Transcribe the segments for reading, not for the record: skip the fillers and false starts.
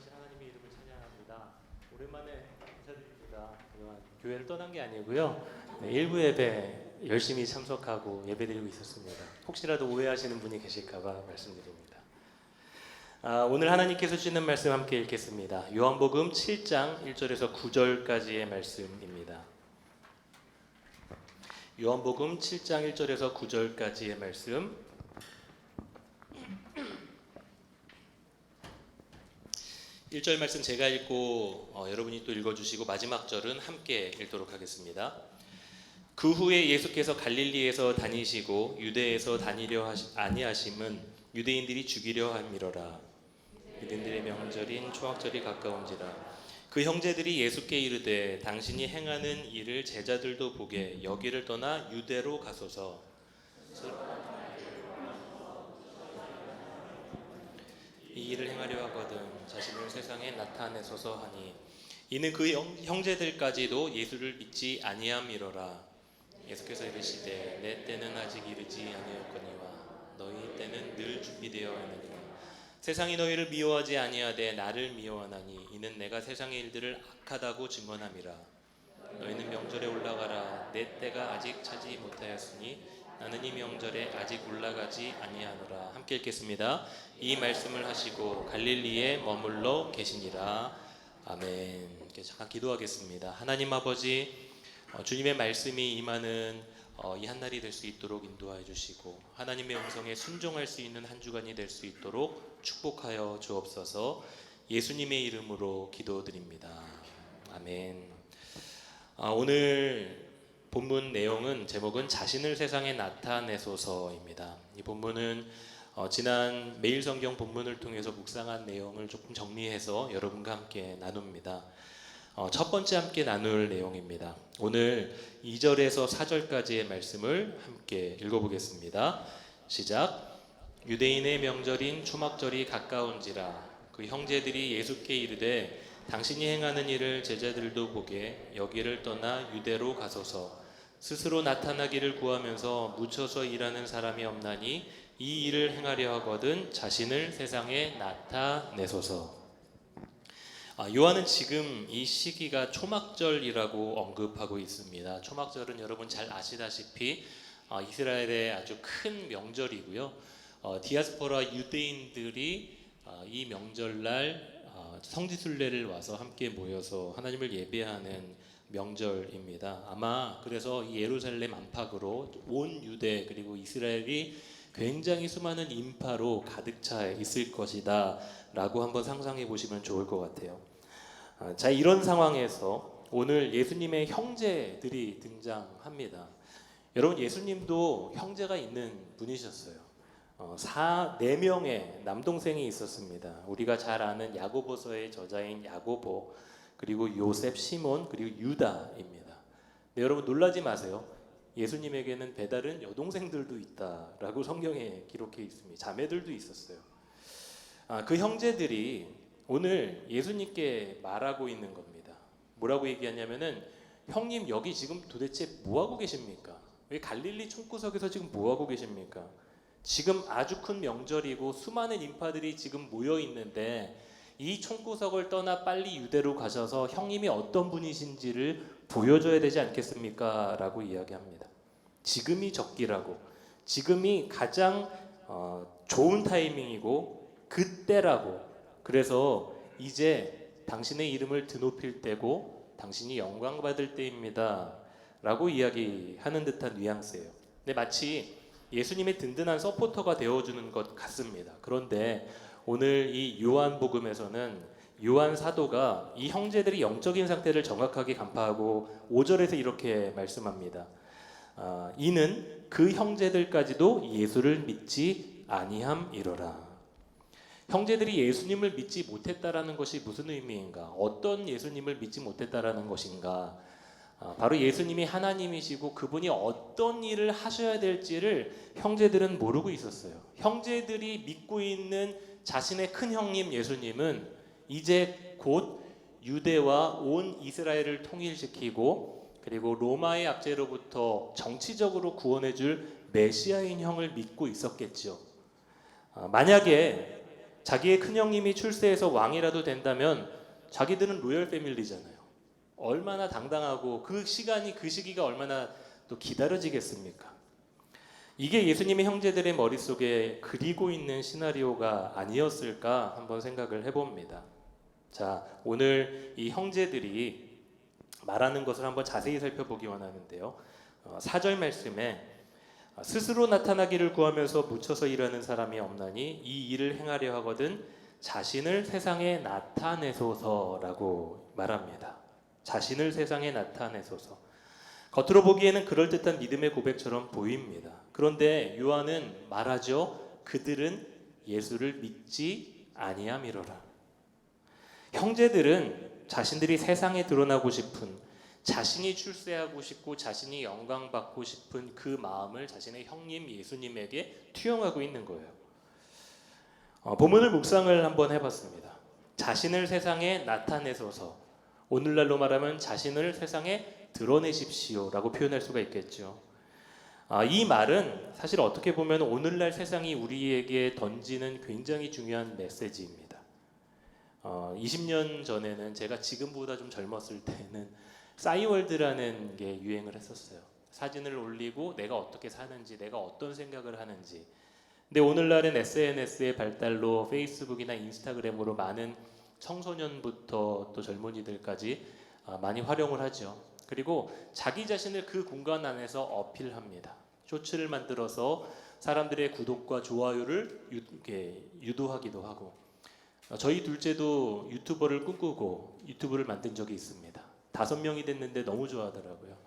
전능하신 하나님의 이름을 찬양합니다. 오랜만에 인사드립니다. 그동안 교회를 떠난 게 아니고요. 일부 예배 열심히 참석하고 예배드리고 있었습니다. 혹시라도 오해하시는 분이 계실까봐 말씀드립니다. 오늘 하나님께서 주시는 말씀 함께 읽겠습니다. 요한복음 7장 1절에서 9절까지의 말씀입니다. 요한복음 7장 1절에서 9절까지의 말씀. 1절 말씀 제가 읽고 여러분이 또 읽어주시고 마지막 절은 함께 읽도록 하겠습니다. 그 후에 예수께서 갈릴리에서 다니시고 유대에서 다니려 아니하심은 유대인들이 죽이려 함이로라. 유대인들의 명절인 초막절이 가까운지라. 그 형제들이 예수께 이르되 당신이 행하는 일을 제자들도 보게 여기를 떠나 유대로 가소서. 이 일을 행하려 하거든 자신을 세상에 나타내소서 하니 이는 그 형제들까지도 예수를 믿지 아니함이로라. 예수께서 이르시되 내 때는 아직 이르지 아니었거니와 너희 때는 늘 준비되어 있느니라. 세상이 너희를 미워하지 아니하되 나를 미워하나니 이는 내가 세상의 일들을 악하다고 증언함이라. 너희는 명절에 올라가라. 내 때가 아직 차지 못하였으니 나는 이 명절에 아직 올라가지 아니하노라. 함께 읽겠습니다. 이 말씀을 하시고 갈릴리에 머물러 계시니라. 아멘. 잠깐 기도하겠습니다. 하나님 아버지, 주님의 말씀이 임하는 이 한날이 될 수 있도록 인도하여 주시고 하나님의 음성에 순종할 수 있는 한 주간이 될 수 있도록 축복하여 주옵소서. 예수님의 이름으로 기도드립니다. 아멘. 오늘 본문 내용은 제목은 자신을 세상에 나타내소서입니다. 이 본문은 지난 매일 성경 본문을 통해서 묵상한 내용을 조금 정리해서 여러분과 함께 나눕니다. 첫 번째 함께 나눌 내용입니다. 오늘 2절에서 4절까지의 말씀을 함께 읽어보겠습니다. 시작. 유대인의 명절인 초막절이 가까운지라. 그 형제들이 예수께 이르되 당신이 행하는 일을 제자들도 보게 여기를 떠나 유대로 가소서. 스스로 나타나기를 구하면서 묻혀서 일하는 사람이 없나니 이 일을 행하려 하거든 자신을 세상에 나타내소서. 요한은 지금 이 시기가 초막절이라고 언급하고 있습니다. 초막절은 여러분 잘 아시다시피 이스라엘의 아주 큰 명절이고요. 디아스포라 유대인들이 이 명절날 성지순례를 와서 함께 모여서 하나님을 예배하는 명절입니다. 아마 그래서 이 예루살렘 안팎으로 온 유대 그리고 이스라엘이 굉장히 수많은 인파로 가득 차 있을 것이다 라고 한번 상상해 보시면 좋을 것 같아요. 자, 이런 상황에서 오늘 예수님의 형제들이 등장합니다. 여러분, 예수님도 형제가 있는 분이셨어요. 4명의 남동생이 있었습니다. 우리가 잘 아는 야고보서의 저자인 야고보, 그리고 요셉, 시몬, 그리고 유다입니다. 네, 여러분 놀라지 마세요. 예수님에게는 배다른 여동생들도 있다라고 성경에 기록해 있습니다. 자매들도 있었어요. 그 형제들이 오늘 예수님께 말하고 있는 겁니다. 뭐라고 얘기하냐면은 형님 여기 지금 도대체 뭐하고 계십니까? 왜 갈릴리 총구석에서 지금 뭐하고 계십니까? 지금 아주 큰 명절이고 수많은 인파들이 지금 모여 있는데 이 총구석을 떠나 빨리 유대로 가셔서 형님이 어떤 분이신지를 보여줘야 되지 않겠습니까? 라고 이야기합니다. 지금이 적기라고, 지금이 가장 좋은 타이밍이고 그때라고, 그래서 이제 당신의 이름을 드높일 때고 당신이 영광 받을 때입니다 라고 이야기하는 듯한 뉘앙스예요. 근데 마치 예수님의 든든한 서포터가 되어주는 것 같습니다. 그런데 오늘 이 요한복음에서는 요한 사도가 이 형제들이 영적인 상태를 정확하게 간파하고 5절에서 이렇게 말씀합니다. 이는 그 형제들까지도 예수를 믿지 아니함이로라. 형제들이 예수님을 믿지 못했다라는 것이 무슨 의미인가? 어떤 예수님을 믿지 못했다라는 것인가? 바로 예수님이 하나님이시고 그분이 어떤 일을 하셔야 될지를 형제들은 모르고 있었어요. 형제들이 믿고 있는 자신의 큰 형님 예수님은 이제 곧 유대와 온 이스라엘을 통일시키고 그리고 로마의 압제로부터 정치적으로 구원해 줄 메시아인 형을 믿고 있었겠죠. 만약에 자기의 큰형님이 출세해서 왕이라도 된다면 자기들은 로열 패밀리잖아요. 얼마나 당당하고 그 시기가 얼마나 또 기다려지겠습니까? 이게 예수님의 형제들의 머릿속에 그리고 있는 시나리오가 아니었을까 한번 생각을 해봅니다. 자, 오늘 이 형제들이 말하는 것을 한번 자세히 살펴보기 원하는데요. 4절 말씀에 스스로 나타나기를 구하면서 묻혀서 일하는 사람이 없나니 이 일을 행하려 하거든 자신을 세상에 나타내소서라고 말합니다. 자신을 세상에 나타내소서. 겉으로 보기에는 그럴듯한 믿음의 고백처럼 보입니다. 그런데 요한은 말하죠. 그들은 예수를 믿지 아니함이로라. 형제들은 자신들이 세상에 드러나고 싶은, 자신이 출세하고 싶고 자신이 영광받고 싶은 그 마음을 자신의 형님 예수님에게 투영하고 있는 거예요. 본문을 묵상을 한번 해봤습니다. 자신을 세상에 나타내소서. 오늘날로 말하면 자신을 세상에 드러내십시오 라고 표현할 수가 있겠죠. 이 말은 사실 어떻게 보면 오늘날 세상이 우리에게 던지는 굉장히 중요한 메시지입니다. 20년 전에는, 제가 지금보다 좀 젊었을 때는 싸이월드라는 게 유행을 했었어요. 사진을 올리고 내가 어떻게 사는지, 내가 어떤 생각을 하는지. 근데 오늘날은 SNS의 발달로 페이스북이나 인스타그램으로 많은 청소년부터 또 젊은이들까지 많이 활용을 하죠. 그리고 자기 자신을 그 공간 안에서 어필합니다. 쇼츠를 만들어서 사람들의 구독과 좋아요를 유도하기도 하고, 저희 둘째도 유튜버를 꿈꾸고 유튜브를 만든 적이 있습니다. 5명이 됐는데 너무 좋아하더라고요.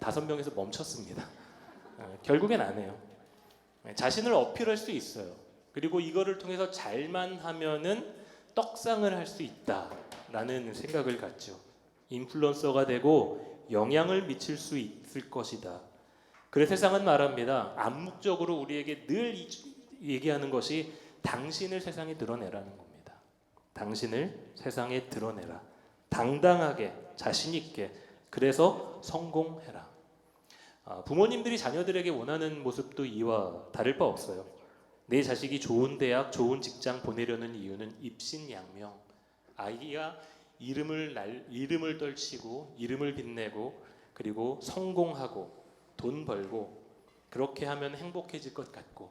5명에서 멈췄습니다. 결국엔 안 해요. 자신을 어필할 수 있어요. 그리고 이거를 통해서 잘만 하면은 떡상을 할 수 있다라는 생각을 갖죠. 인플루언서가 되고 영향을 미칠 수 있을 것이다. 그래서 세상은 말합니다. 암묵적으로 우리에게 늘 얘기하는 것이 당신을 세상에 드러내라는 겁니다. 당신을 세상에 드러내라. 당당하게, 자신 있게. 그래서 성공해라. 부모님들이 자녀들에게 원하는 모습도 이와 다를 바 없어요. 내 자식이 좋은 대학, 좋은 직장 보내려는 이유는 입신양명. 아이가 이름을 떨치고 이름을 빛내고 그리고 성공하고 돈 벌고 그렇게 하면 행복해질 것 같고,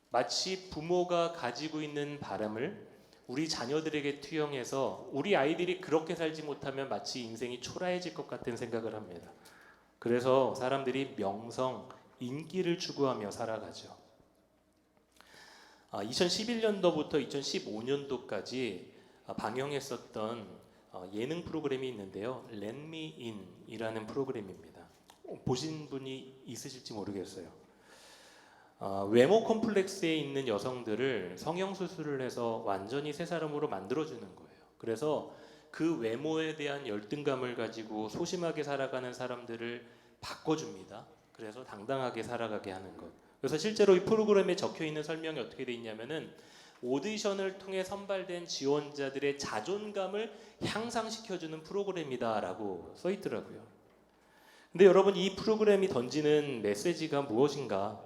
마치 부모가 가지고 있는 바람을 우리 자녀들에게 투영해서 우리 아이들이 그렇게 살지 못하면 마치 인생이 초라해질 것 같은 생각을 합니다. 그래서 사람들이 명성, 인기를 추구하며 살아가죠. 2011년도부터 2015년도까지 방영했었던 예능 프로그램이 있는데요. Let Me In이라는 프로그램입니다. 보신 분이 있으실지 모르겠어요. 외모 컴플렉스에 있는 여성들을 성형수술을 해서 완전히 새 사람으로 만들어주는 거예요. 그래서 그 외모에 대한 열등감을 가지고 소심하게 살아가는 사람들을 바꿔줍니다. 그래서 당당하게 살아가게 하는 것. 그래서 실제로 이 프로그램에 적혀있는 설명이 어떻게 되어 있냐면은 오디션을 통해 선발된 지원자들의 자존감을 향상시켜주는 프로그램이다라고 써있더라고요. 근데 여러분, 이 프로그램이 던지는 메시지가 무엇인가?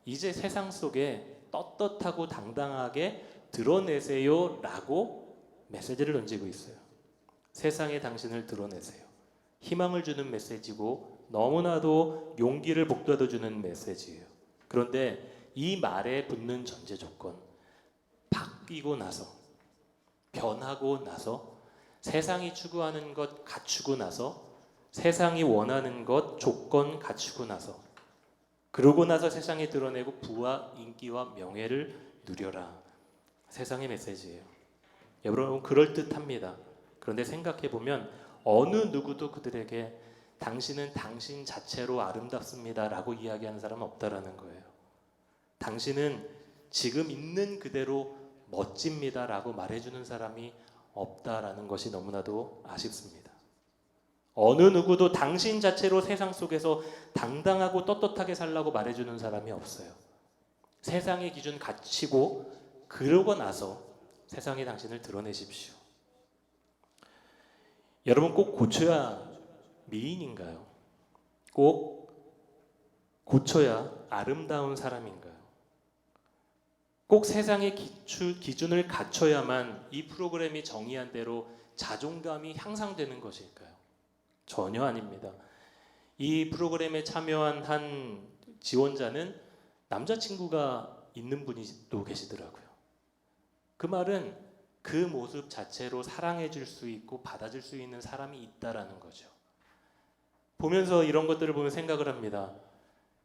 이제 세상 속에 떳떳하고 당당하게 드러내세요 라고 메시지를 던지고 있어요. 세상에 당신을 드러내세요. 희망을 주는 메시지고 너무나도 용기를 북돋아주는 메시지예요. 그런데 이 말에 붙는 전제 조건, 바뀌고 나서, 변하고 나서, 세상이 추구하는 것 갖추고 나서, 세상이 원하는 것 조건 갖추고 나서, 그러고 나서 세상에 드러내고 부와 인기와 명예를 누려라. 세상의 메시지예요. 여러분, 그럴듯합니다. 그런데 생각해보면 어느 누구도 그들에게 당신은 당신 자체로 아름답습니다 라고 이야기하는 사람은 없다라는 거예요. 당신은 지금 있는 그대로 멋집니다 라고 말해주는 사람이 없다라는 것이 너무나도 아쉽습니다. 어느 누구도 당신 자체로 세상 속에서 당당하고 떳떳하게 살라고 말해주는 사람이 없어요. 세상의 기준 갖추고 그러고 나서 세상에 당신을 드러내십시오. 여러분, 꼭 고쳐야 미인인가요? 꼭 고쳐야 아름다운 사람인가요? 꼭 세상의 기준을 갖춰야만 이 프로그램이 정의한 대로 자존감이 향상되는 것일까요? 전혀 아닙니다. 이 프로그램에 참여한 한 지원자는 남자친구가 있는 분이 또 계시더라고요. 그 말은 그 모습 자체로 사랑해 줄 수 있고 받아줄 수 있는 사람이 있다라는 거죠. 보면서 이런 것들을 보면 생각을 합니다.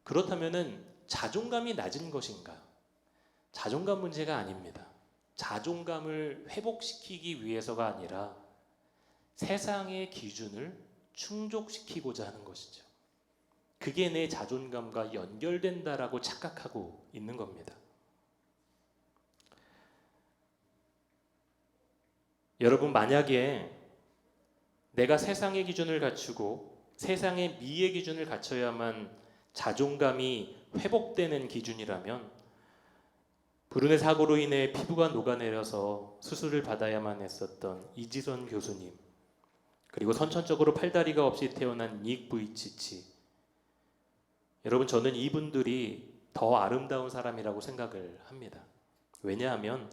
그렇다면은 자존감이 낮은 것인가? 자존감 문제가 아닙니다. 자존감을 회복시키기 위해서가 아니라 세상의 기준을 충족시키고자 하는 것이죠. 그게 내 자존감과 연결된다라고 착각하고 있는 겁니다. 여러분, 만약에 내가 세상의 기준을 갖추고 세상의 미의 기준을 갖춰야만 자존감이 회복되는 기준이라면 불운의 사고로 인해 피부가 녹아내려서 수술을 받아야만 했었던 이지선 교수님, 그리고 선천적으로 팔다리가 없이 태어난 닉 부이치치, 여러분, 저는 이분들이 더 아름다운 사람이라고 생각을 합니다. 왜냐하면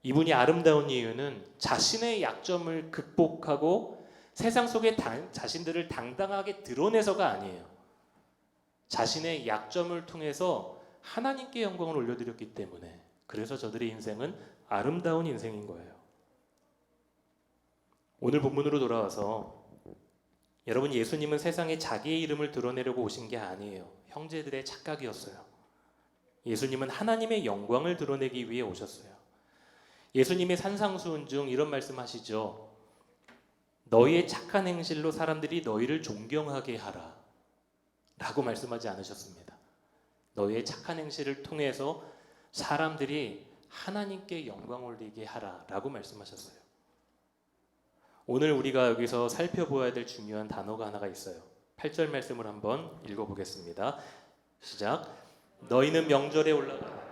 이분이 아름다운 이유는 자신의 약점을 극복하고 세상 속에 자신들을 당당하게 드러내서가 아니에요. 자신의 약점을 통해서 하나님께 영광을 올려드렸기 때문에, 그래서 저들의 인생은 아름다운 인생인 거예요. 오늘 본문으로 돌아와서 여러분, 예수님은 세상에 자기의 이름을 드러내려고 오신 게 아니에요. 형제들의 착각이었어요. 예수님은 하나님의 영광을 드러내기 위해 오셨어요. 예수님의 산상수훈 중 이런 말씀하시죠. 너희의 착한 행실로 사람들이 너희를 존경하게 하라 라고 말씀하지 않으셨습니다. 너희의 착한 행실을 통해서 사람들이 하나님께 영광 올리게 하라 라고 말씀하셨어요. 오늘 우리가 여기서 살펴보아야 될 중요한 단어가 하나가 있어요. 8절 말씀을 한번 읽어보겠습니다. 시작. 너희는 명절에 올라가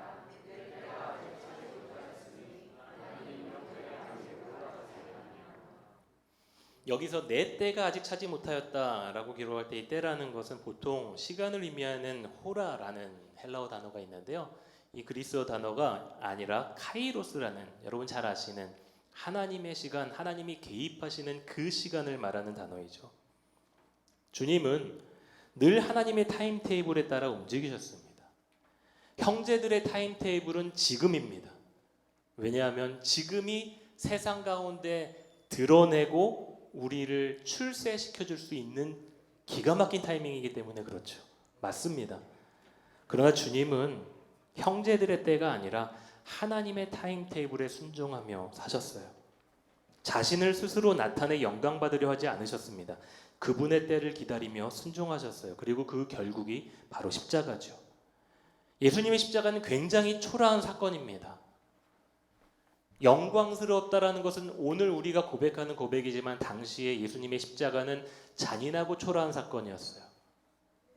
여기서 내 때가 아직 차지 못하였다라고 기록할 때 이 때라는 것은 보통 시간을 의미하는 호라라는 헬라어 단어가 있는데요. 이 그리스어 단어가 아니라 카이로스라는, 여러분 잘 아시는 하나님의 시간, 하나님이 개입하시는 그 시간을 말하는 단어이죠. 주님은 늘 하나님의 타임테이블에 따라 움직이셨습니다. 형제들의 타임테이블은 지금입니다. 왜냐하면 지금이 세상 가운데 드러내고 우리를 출세시켜 줄 수 있는 기가 막힌 타이밍이기 때문에 그렇죠. 맞습니다. 그러나 주님은 형제들의 때가 아니라 하나님의 타임테이블에 순종하며 사셨어요. 자신을 스스로 나타내 영광 받으려 하지 않으셨습니다. 그분의 때를 기다리며 순종하셨어요. 그리고 그 결국이 바로 십자가죠. 예수님의 십자가는 굉장히 초라한 사건입니다. 영광스럽다라는 것은 오늘 우리가 고백하는 고백이지만 당시에 예수님의 십자가는 잔인하고 초라한 사건이었어요.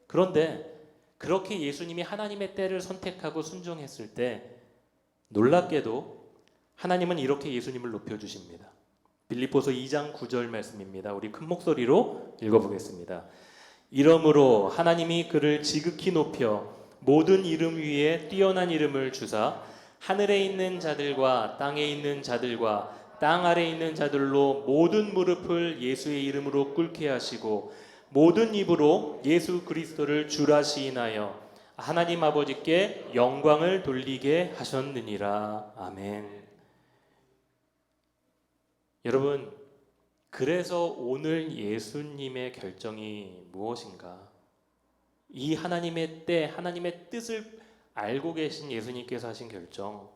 그런데 그렇게 예수님이 하나님의 때를 선택하고 순종했을 때 놀랍게도 하나님은 이렇게 예수님을 높여주십니다. 빌립보서 2장 9절 말씀입니다. 우리 큰 목소리로 읽어보겠습니다. 이러므로 하나님이 그를 지극히 높여 모든 이름 위에 뛰어난 이름을 주사 하늘에 있는 자들과 땅에 있는 자들과 땅 아래에 있는 자들로 모든 무릎을 예수의 이름으로 꿇게 하시고 모든 입으로 예수 그리스도를 주라 시인하여 하나님 아버지께 영광을 돌리게 하셨느니라. 아멘. 여러분, 그래서 오늘 예수님의 결정이 무엇인가? 이 하나님의 때, 하나님의 뜻을 알고 계신 예수님께서 하신 결정,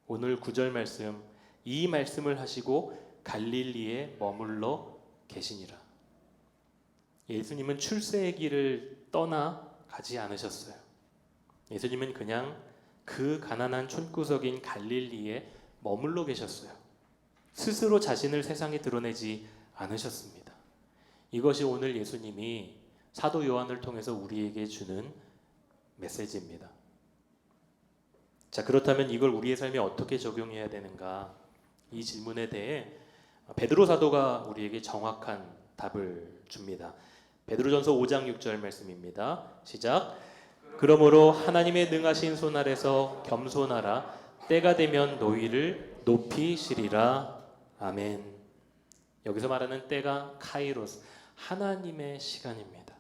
오늘 9절 말씀, 이 말씀을 하시고 갈릴리에 머물러 계시니라. 예수님은 출세의 길을 떠나 가지 않으셨어요. 예수님은 그냥 그 가난한 촌구석인 갈릴리에 머물러 계셨어요. 스스로 자신을 세상에 드러내지 않으셨습니다. 이것이 오늘 예수님이 사도 요한을 통해서 우리에게 주는 메시지입니다. 자, 그렇다면 이걸 우리의 삶에 어떻게 적용해야 되는가? 이 질문에 대해 베드로 사도가 우리에게 정확한 답을 줍니다. 베드로전서 5장 6절 말씀입니다. 시작. 그러므로 하나님의 능하신 손 아래서 겸손하라. 때가 되면 너희를 높이시리라. 아멘. 여기서 말하는 때가 카이로스, 하나님의 시간입니다.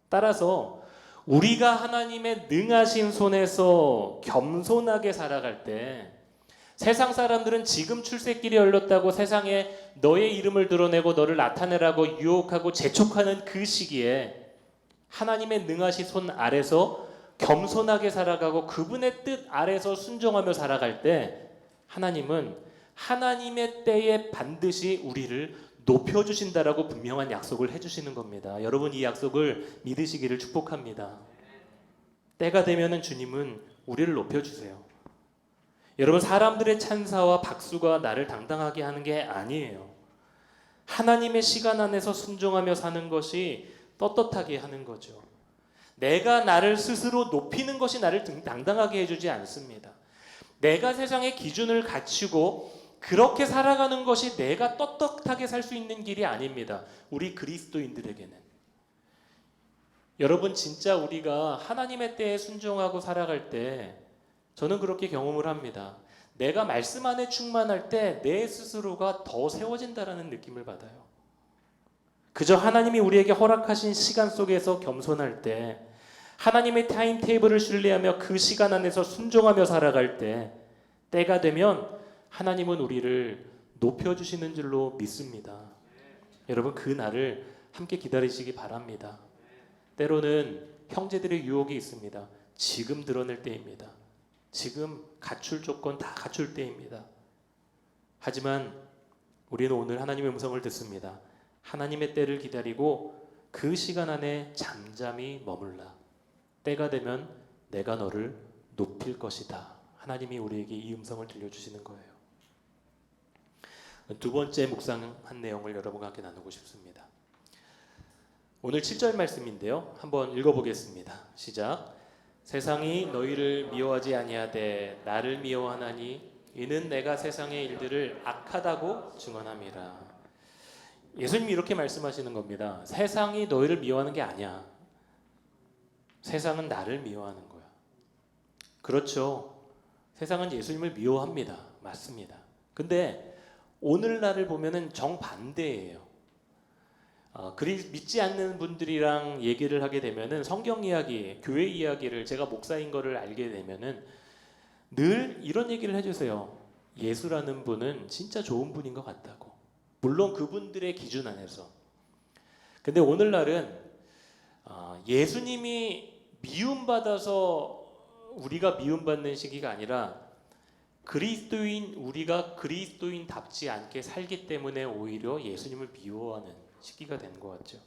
따라서 우리가 하나님의 능하신 손에서 겸손하게 살아갈 때, 세상 사람들은 지금 출세길이 열렸다고 세상에 너의 이름을 드러내고 너를 나타내라고 유혹하고 재촉하는 그 시기에 하나님의 능하신 손 아래서 겸손하게 살아가고 그분의 뜻 아래서 순종하며 살아갈 때, 하나님은 하나님의 때에 반드시 우리를 높여주신다라고 분명한 약속을 해주시는 겁니다. 여러분, 이 약속을 믿으시기를 축복합니다. 때가 되면은 주님은 우리를 높여주세요. 여러분, 사람들의 찬사와 박수가 나를 당당하게 하는 게 아니에요. 하나님의 시간 안에서 순종하며 사는 것이 떳떳하게 하는 거죠. 내가 나를 스스로 높이는 것이 나를 당당하게 해주지 않습니다. 내가 세상의 기준을 갖추고 그렇게 살아가는 것이 내가 떳떳하게 살 수 있는 길이 아닙니다. 우리 그리스도인들에게는. 여러분, 진짜 우리가 하나님의 때에 순종하고 살아갈 때, 저는 그렇게 경험을 합니다. 내가 말씀 안에 충만할 때 내 스스로가 더 세워진다라는 느낌을 받아요. 그저 하나님이 우리에게 허락하신 시간 속에서 겸손할 때, 하나님의 타임테이블을 신뢰하며 그 시간 안에서 순종하며 살아갈 때, 때가 되면 하나님은 우리를 높여주시는 줄로 믿습니다. 여러분, 그 날을 함께 기다리시기 바랍니다. 때로는 형제들의 유혹이 있습니다. 지금 드러낼 때입니다. 지금 갖출 조건 다 갖출 때입니다. 하지만 우리는 오늘 하나님의 음성을 듣습니다. 하나님의 때를 기다리고 그 시간 안에 잠잠히 머물라. 때가 되면 내가 너를 높일 것이다. 하나님이 우리에게 이 음성을 들려주시는 거예요. 두 번째 묵상한 내용을 여러분과 함께 나누고 싶습니다. 오늘 7절 말씀인데요. 한번 읽어보겠습니다. 시작. 세상이 너희를 미워하지 아니하되 나를 미워하나니 이는 내가 세상의 일들을 악하다고 증언함이라. 예수님이 이렇게 말씀하시는 겁니다. 세상이 너희를 미워하는 게 아니야. 세상은 나를 미워하는 거야. 그렇죠. 세상은 예수님을 미워합니다. 맞습니다. 근데 오늘날을 보면은 정반대예요. 믿지 않는 분들이랑 얘기를 하게 되면은 성경 이야기, 교회 이야기를, 제가 목사인 거를 알게 되면은 늘 이런 얘기를 해주세요. 예수라는 분은 진짜 좋은 분인 것 같다고. 물론 그분들의 기준 안에서. 근데 오늘날은 예수님이 미움받아서 우리가 미움받는 시기가 아니라 우리가 그리스도인답지 않게 살기 때문에 오히려 예수님을 미워하는 시기가 된 것 같죠.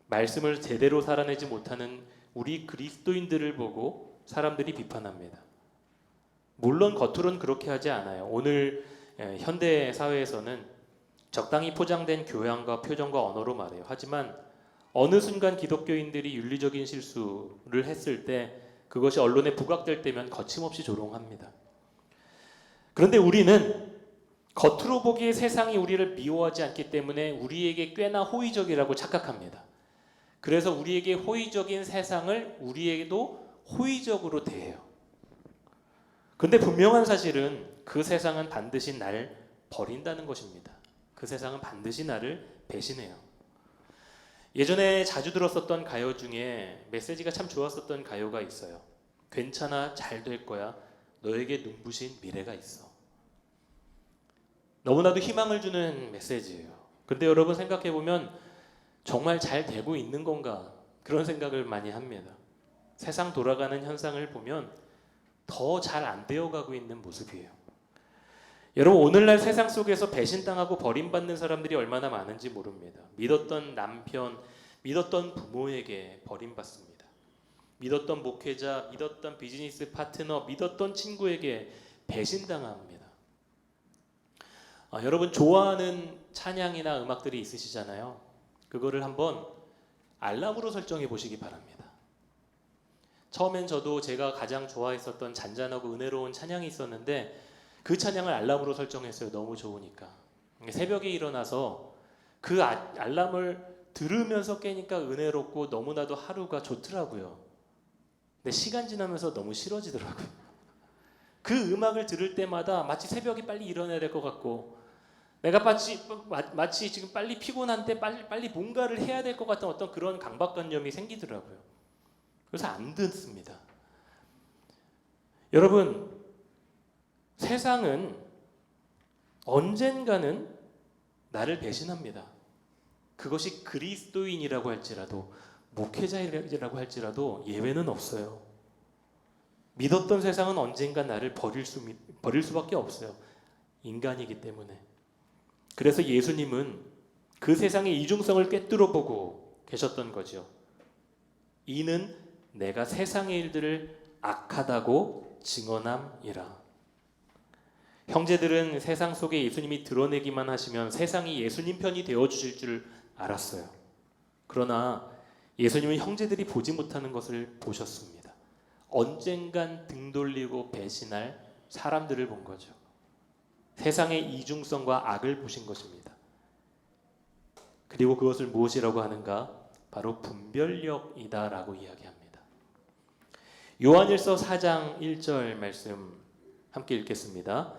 말씀을 제대로 살아내지 못하는 우리 그리스도인들을 보고 사람들이 비판합니다. 물론 겉으로는 그렇게 하지 않아요. 오늘 현대 사회에서는 적당히 포장된 교양과 표정과 언어로 말해요. 하지만 어느 순간 기독교인들이 윤리적인 실수를 했을 때, 그것이 언론에 부각될 때면 거침없이 조롱합니다. 그런데 우리는 겉으로 보기에 세상이 우리를 미워하지 않기 때문에 우리에게 꽤나 호의적이라고 착각합니다. 그래서 우리에게 호의적인 세상을 우리에게도 호의적으로 대해요. 그런데 분명한 사실은 그 세상은 반드시 나를 버린다는 것입니다. 그 세상은 반드시 나를 배신해요. 예전에 자주 들었었던 가요 중에 메시지가 참 좋았었던 가요가 있어요. 괜찮아, 잘 될 거야. 너에게 눈부신 미래가 있어. 너무나도 희망을 주는 메시지예요. 근데 여러분, 생각해보면 정말 잘 되고 있는 건가? 그런 생각을 많이 합니다. 세상 돌아가는 현상을 보면 더 잘 안 되어가고 있는 모습이에요. 여러분, 오늘날 세상 속에서 배신당하고 버림받는 사람들이 얼마나 많은지 모릅니다. 믿었던 남편, 믿었던 부모에게 버림받습니다. 믿었던 목회자, 믿었던 비즈니스 파트너, 믿었던 친구에게 배신당합니다. 여러분, 좋아하는 찬양이나 음악들이 있으시잖아요. 그거를 한번 알람으로 설정해 보시기 바랍니다. 처음엔 저도 제가 가장 좋아했었던 잔잔하고 은혜로운 찬양이 있었는데 그 찬양을 알람으로 설정했어요. 너무 좋으니까. 새벽에 일어나서 그 알람을 들으면서 깨니까 은혜롭고 너무나도 하루가 좋더라고요. 근데 시간 지나면서 너무 싫어지더라고요. 그 음악을 들을 때마다 마치 새벽에 빨리 일어나야 될 것 같고, 내가 마치 지금 빨리 피곤한데 빨리 뭔가를 해야 될 것 같은 어떤 그런 강박관념이 생기더라고요. 그래서 안 듣습니다. 여러분, 세상은 언젠가는 나를 배신합니다. 그것이 그리스도인이라고 할지라도 목회자이라고 할지라도 예외는 없어요. 믿었던 세상은 언젠가 나를 버릴 수밖에 없어요. 인간이기 때문에. 그래서 예수님은 그 세상의 이중성을 꿰뚫어 보고 계셨던 거죠. 이는 내가 세상의 일들을 악하다고 증언함이라. 형제들은 세상 속에 예수님이 드러내기만 하시면 세상이 예수님 편이 되어주실 줄 알았어요. 그러나 예수님은 형제들이 보지 못하는 것을 보셨습니다. 언젠간 등 돌리고 배신할 사람들을 본 거죠. 세상의 이중성과 악을 보신 것입니다. 그리고 그것을 무엇이라고 하는가? 바로 분별력이다라고 이야기합니다. 요한일서 4장 1절 말씀 함께 읽겠습니다.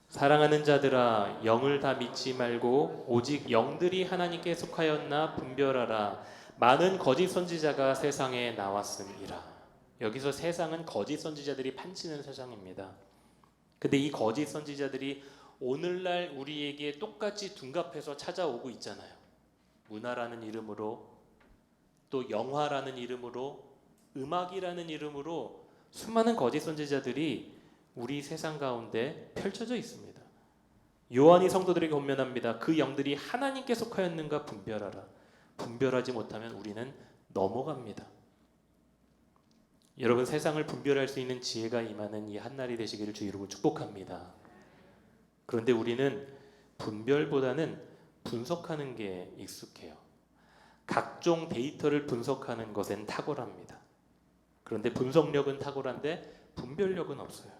사랑하는 자들아, 영을 다 믿지 말고 오직 영들이 하나님께 속하였나 분별하라. 많은 거짓 선지자가 세상에 나왔음이라. 여기서 세상은 거짓 선지자들이 판치는 세상입니다. 근데 이 거짓 선지자들이 오늘날 우리에게 똑같이 둔갑해서 찾아오고 있잖아요. 문화라는 이름으로, 또 영화라는 이름으로, 음악이라는 이름으로 수많은 거짓 선지자들이 우리 세상 가운데 펼쳐져 있습니다. 요한이 성도들에게 권면합니다. 그 영들이 하나님께 속하였는가 분별하라. 분별하지 못하면 우리는 넘어갑니다. 여러분, 세상을 분별할 수 있는 지혜가 임하는 이 한날이 되시기를 주 이름으로 축복합니다. 그런데 우리는 분별보다는 분석하는 게 익숙해요. 각종 데이터를 분석하는 것엔 탁월합니다. 그런데 분석력은 탁월한데 분별력은 없어요.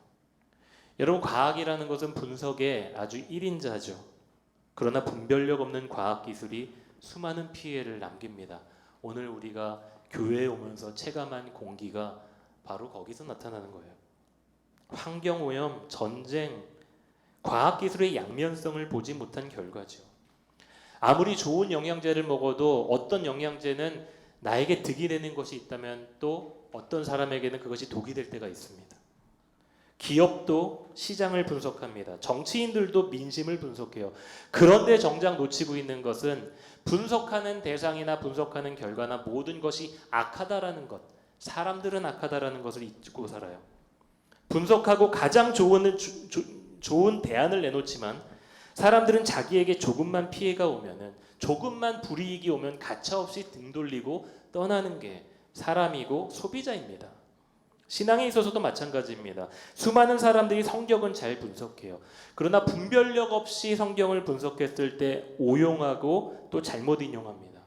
여러분, 과학이라는 것은 분석의 아주 1인자죠. 그러나 분별력 없는 과학기술이 수많은 피해를 남깁니다. 오늘 우리가 교회에 오면서 체감한 공기가 바로 거기서 나타나는 거예요. 환경오염, 전쟁, 과학기술의 양면성을 보지 못한 결과죠. 아무리 좋은 영양제를 먹어도 어떤 영양제는 나에게 득이 되는 것이 있다면 또 어떤 사람에게는 그것이 독이 될 때가 있습니다. 기업도 시장을 분석합니다. 정치인들도 민심을 분석해요. 그런데 정작 놓치고 있는 것은 분석하는 대상이나 분석하는 결과나 모든 것이 악하다라는 것, 사람들은 악하다라는 것을 잊고 살아요. 분석하고 가장 좋은 대안을 내놓지만 사람들은 자기에게 조금만 피해가 오면은, 조금만 불이익이 오면 가차없이 등 돌리고 떠나는 게 사람이고 소비자입니다. 신앙에 있어서도 마찬가지입니다. 수많은 사람들이 성경은 잘 분석해요. 그러나 분별력 없이 성경을 분석했을 때 오용하고 또 잘못 인용합니다.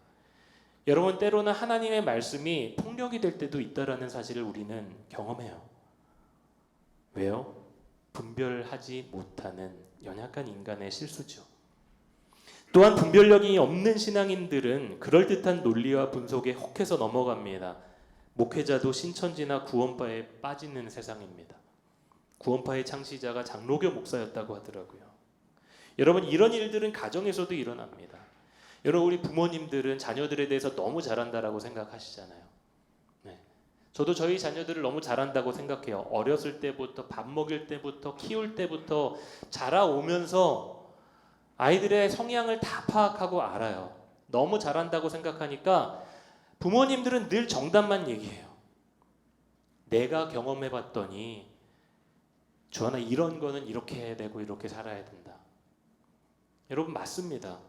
여러분, 때로는 하나님의 말씀이 폭력이 될 때도 있다라는 사실을 우리는 경험해요. 왜요? 분별하지 못하는 연약한 인간의 실수죠. 또한 분별력이 없는 신앙인들은 그럴듯한 논리와 분석에 혹해서 넘어갑니다. 목회자도 신천지나 구원파에 빠지는 세상입니다. 구원파의 창시자가 장로교 목사였다고 하더라고요. 여러분, 이런 일들은 가정에서도 일어납니다. 여러분, 우리 부모님들은 자녀들에 대해서 너무 잘한다라고 생각하시잖아요. 네. 저도 저희 자녀들을 너무 잘한다고 생각해요. 어렸을 때부터, 밥 먹일 때부터, 키울 때부터 자라오면서 아이들의 성향을 다 파악하고 알아요. 너무 잘한다고 생각하니까 부모님들은 늘 정답만 얘기해요. 내가 경험해봤더니 주하나 이런 거는 이렇게 해야 되고 이렇게 살아야 된다. 여러분, 맞습니다.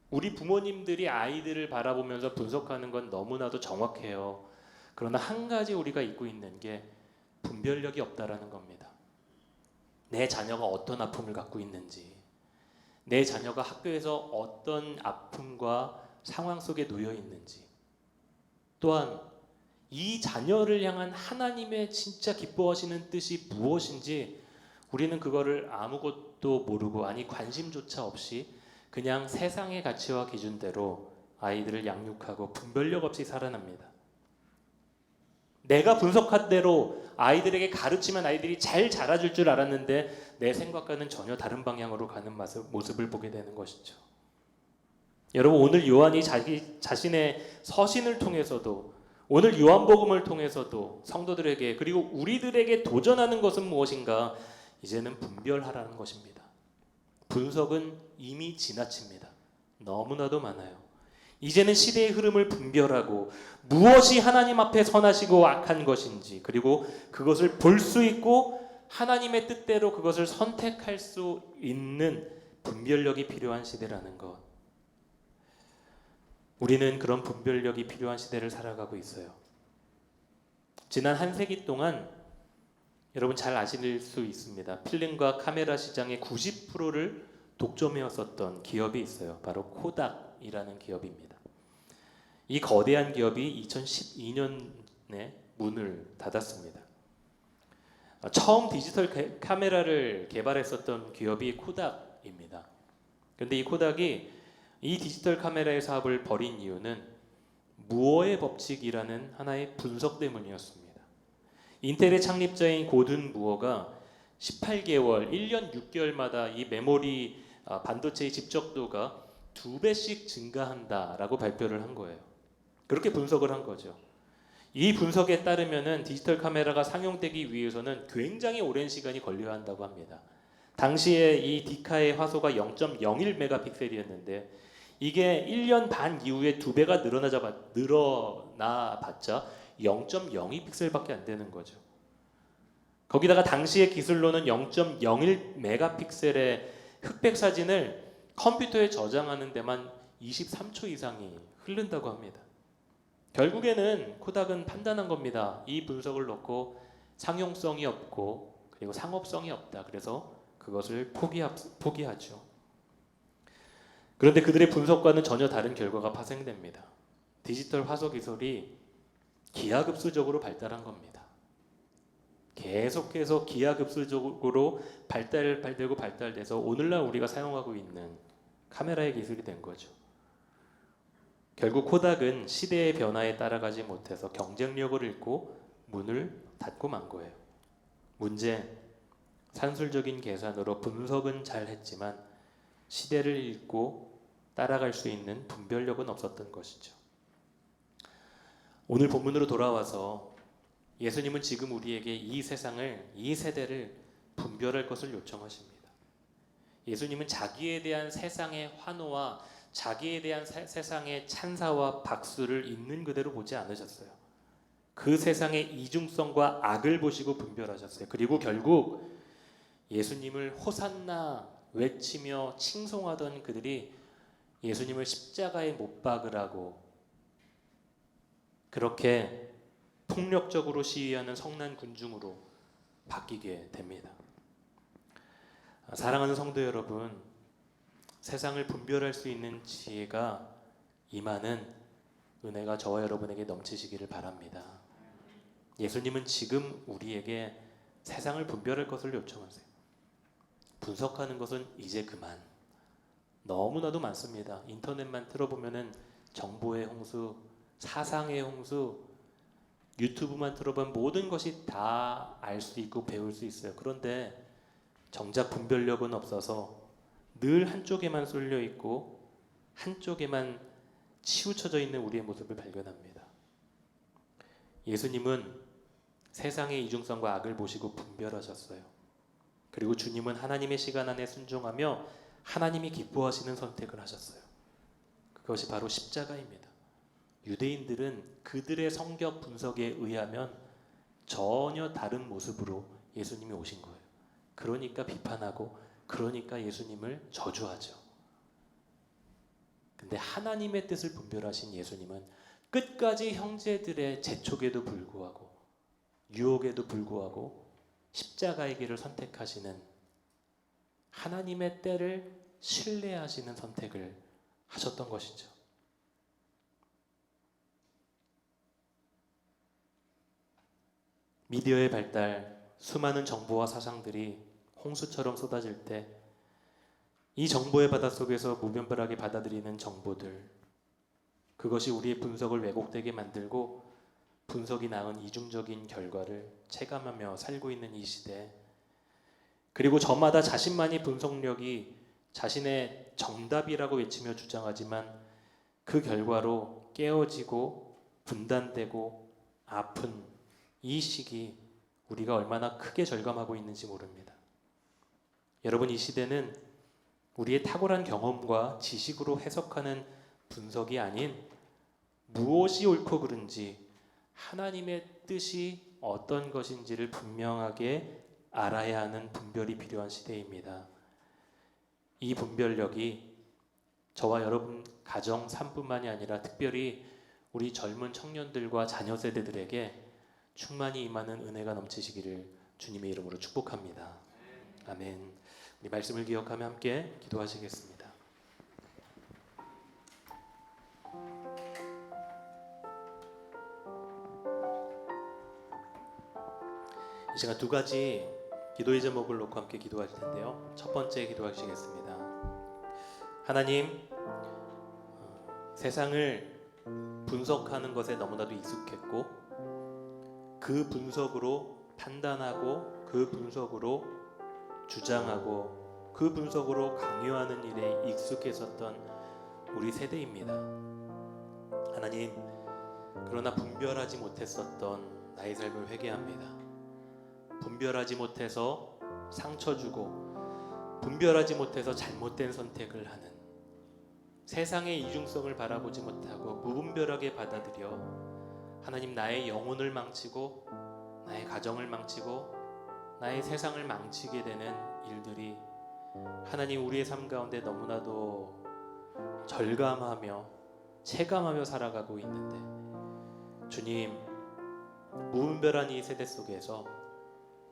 우리 부모님들이 아이들을 바라보면서 분석하는 건 너무나도 정확해요. 그러나 한 가지 우리가 잊고 있는 게 분별력이 없다라는 겁니다. 내 자녀가 어떤 아픔을 갖고 있는지, 내 자녀가 학교에서 어떤 아픔과 상황 속에 놓여 있는지, 또한 이 자녀를 향한 하나님의 진짜 기뻐하시는 뜻이 무엇인지 우리는 그거를 아무것도 모르고, 아니 관심조차 없이 그냥 세상의 가치와 기준대로 아이들을 양육하고 분별력 없이 살아납니다. 내가 분석한 대로 아이들에게 가르치면 아이들이 잘 자라줄 줄 알았는데 내 생각과는 전혀 다른 방향으로 가는 모습을 보게 되는 것이죠. 여러분, 오늘 요한이 자신의 서신을 통해서도, 오늘 요한복음을 통해서도 성도들에게, 그리고 우리들에게 도전하는 것은 무엇인가? 이제는 분별하라는 것입니다. 분석은 이미 지나칩니다. 너무나도 많아요. 이제는 시대의 흐름을 분별하고 무엇이 하나님 앞에 선하시고 악한 것인지, 그리고 그것을 볼 수 있고 하나님의 뜻대로 그것을 선택할 수 있는 분별력이 필요한 시대라는 것. 우리는 그런 분별력이 필요한 시대를 살아가고 있어요. 지난 한 세기 동안 여러분 잘 아실 수 있습니다. 필름과 카메라 시장의 90%를 독점해왔었던 기업이 있어요. 바로 코닥이라는 기업입니다. 이 거대한 기업이 2012년에 문을 닫았습니다. 처음 디지털 카메라를 개발했었던 기업이 코닥입니다. 그런데 이 코닥이 이 디지털 카메라의 사업을 벌인 이유는 무어의 법칙이라는 하나의 분석 때문이었습니다. 인텔의 창립자인 고든 무어가 18개월, 1년 6개월마다 이 메모리 반도체의 집적도가 2배씩 증가한다라고 발표를 한 거예요. 그렇게 분석을 한 거죠. 이 분석에 따르면은 디지털 카메라가 상용되기 위해서는 굉장히 오랜 시간이 걸려야 한다고 합니다. 당시에 이 디카의 화소가 0.01 메가픽셀이었는데 이게 1년 반 이후에 2배가 늘어나봤자 0.02 픽셀밖에 안 되는 거죠. 거기다가 당시의 기술로는 0.01 메가픽셀의 흑백 사진을 컴퓨터에 저장하는 데만 23초 이상이 흐른다고 합니다. 결국에는 코닥은 판단한 겁니다. 이 분석을 놓고 상용성이 없고 그리고 상업성이 없다. 그래서 그것을 포기하죠. 그런데 그들의 분석과는 전혀 다른 결과가 파생됩니다. 디지털 화소 기술이 기하급수적으로 발달한 겁니다. 계속해서 기하급수적으로 발달돼서 오늘날 우리가 사용하고 있는 카메라의 기술이 된 거죠. 결국 코닥은 시대의 변화에 따라가지 못해서 경쟁력을 잃고 문을 닫고 만 거예요. 문제, 산술적인 계산으로 분석은 잘 했지만 시대를 읽고 따라갈 수 있는 분별력은 없었던 것이죠. 오늘 본문으로 돌아와서 예수님은 지금 우리에게 이 세상을, 이 세대를 분별할 것을 요청하십니다. 예수님은 자기에 대한 세상의 환호와 자기에 대한 세상의 찬사와 박수를 있는 그대로 보지 않으셨어요. 그 세상의 이중성과 악을 보시고 분별하셨어요. 그리고 결국 예수님을 호산나 외치며 칭송하던 그들이 예수님을 십자가에 못 박으라고 그렇게 폭력적으로 시위하는 성난 군중으로 바뀌게 됩니다. 사랑하는 성도 여러분, 세상을 분별할 수 있는 지혜가 임하는 은혜가 저와 여러분에게 넘치시기를 바랍니다. 예수님은 지금 우리에게 세상을 분별할 것을 요청하세요. 분석하는 것은 이제 그만. 너무나도 많습니다. 인터넷만 틀어보면은 정보의 홍수, 사상의 홍수, 유튜브만 틀어보면 모든 것이 다 알 수 있고 배울 수 있어요. 그런데 정작 분별력은 없어서 늘 한쪽에만 쏠려 있고 한쪽에만 치우쳐져 있는 우리의 모습을 발견합니다. 예수님은 세상의 이중성과 악을 보시고 분별하셨어요. 그리고 주님은 하나님의 시간 안에 순종하며 하나님이 기뻐하시는 선택을 하셨어요. 그것이 바로 십자가입니다. 유대인들은 그들의 성격 분석에 의하면 전혀 다른 모습으로 예수님이 오신 거예요. 그러니까 비판하고 그러니까 예수님을 저주하죠. 근데 하나님의 뜻을 분별하신 예수님은 끝까지 형제들의 재촉에도 불구하고 유혹에도 불구하고 십자가의 길을 선택하시는 하나님의 때를 신뢰하시는 선택을 하셨던 것이죠. 미디어의 발달, 수많은 정보와 사상들이 홍수처럼 쏟아질 때 이 정보의 바닷속에서 무분별하게 받아들이는 정보들, 그것이 우리의 분석을 왜곡되게 만들고 분석이 낳은 이중적인 결과를 체감하며 살고 있는 이 시대, 그리고 저마다 자신만이 분석력이 자신의 정답이라고 외치며 주장하지만 그 결과로 깨어지고 분단되고 아픈 이 시기, 우리가 얼마나 크게 절감하고 있는지 모릅니다. 여러분, 이 시대는 우리의 탁월한 경험과 지식으로 해석하는 분석이 아닌 무엇이 옳고 그른지 하나님의 뜻이 어떤 것인지를 분명하게 알아야 하는 분별이 필요한 시대입니다. 이 분별력이 저와 여러분 가정, 삶뿐만이 아니라 특별히 우리 젊은 청년들과 자녀 세대들에게 충만히 임하는 은혜가 넘치시기를 주님의 이름으로 축복합니다. 아멘. 우리 말씀을 기억하며 함께 기도하시겠습니다. 이 시간 두 가지 기도의 제목을 놓고 함께 기도할 텐데요. 첫 번째 기도하시겠습니다. 하나님, 세상을 분석하는 것에 너무나도 익숙했고 그 분석으로 판단하고 그 분석으로 주장하고 그 분석으로 강요하는 일에 익숙했었던 우리 세대입니다. 하나님, 그러나 분별하지 못했었던 나의 삶을 회개합니다. 분별하지 못해서 상처 주고 분별하지 못해서 잘못된 선택을 하는, 세상의 이중성을 바라보지 못하고 무분별하게 받아들여 하나님, 나의 영혼을 망치고 나의 가정을 망치고 나의 세상을 망치게 되는 일들이 하나님, 우리의 삶 가운데 너무나도 절감하며 체감하며 살아가고 있는데, 주님, 무분별한 이 세대 속에서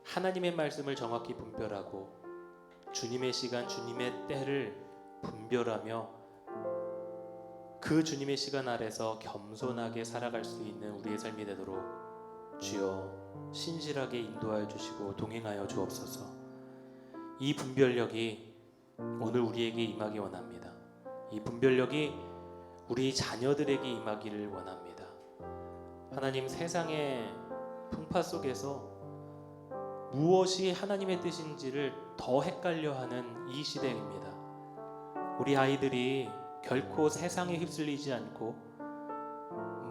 하나님의 말씀을 정확히 분별하고 주님의 시간, 주님의 때를 분별하며 그 주님의 시간 아래서 겸손하게 살아갈 수 있는 우리의 삶이 되도록 주여 신실하게 인도하여 주시고 동행하여 주옵소서. 이 분별력이 오늘 우리에게 임하기 원합니다. 이 분별력이 우리 자녀들에게 임하기를 원합니다. 하나님, 세상의 풍파 속에서 무엇이 하나님의 뜻인지를 더 헷갈려하는 이 시대입니다. 우리 아이들이 결코 세상에 휩쓸리지 않고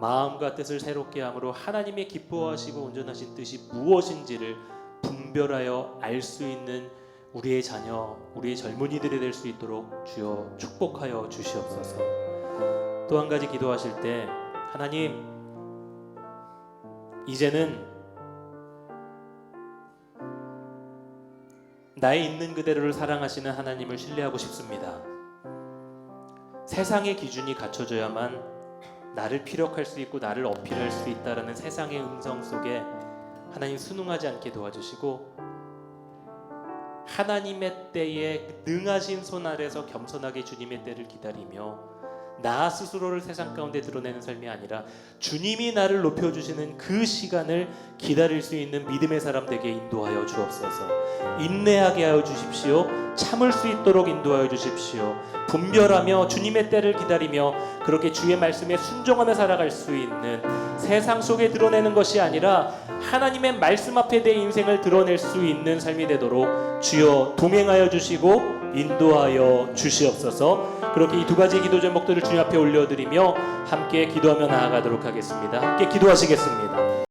마음과 뜻을 새롭게 함으로 하나님의 기뻐하시고 온전하신 뜻이 무엇인지를 분별하여 알 수 있는 우리의 자녀, 우리의 젊은이들이 될 수 있도록 주여 축복하여 주시옵소서. 또 한 가지 기도하실 때, 하나님, 이제는 나의 있는 그대로를 사랑하시는 하나님을 신뢰하고 싶습니다. 세상의 기준이 갖춰져야만 나를 피력할 수 있고 나를 어필할 수 있다라는 세상의 음성 속에 하나님 순응하지 않게 도와주시고 하나님의 때에 능하신 손 아래서 겸손하게 주님의 때를 기다리며 나 스스로를 세상 가운데 드러내는 삶이 아니라 주님이 나를 높여주시는 그 시간을 기다릴 수 있는 믿음의 사람 되게 인도하여 주옵소서. 인내하게 하여 주십시오. 참을 수 있도록 인도하여 주십시오. 분별하며 주님의 때를 기다리며 그렇게 주의 말씀에 순종하며 살아갈 수 있는, 세상 속에 드러내는 것이 아니라 하나님의 말씀 앞에 내 인생을 드러낼 수 있는 삶이 되도록 주여 동행하여 주시고 인도하여 주시옵소서. 그렇게 이 두 가지 기도 제목들을 주님 앞에 올려드리며 함께 기도하며 나아가도록 하겠습니다. 함께 기도하시겠습니다.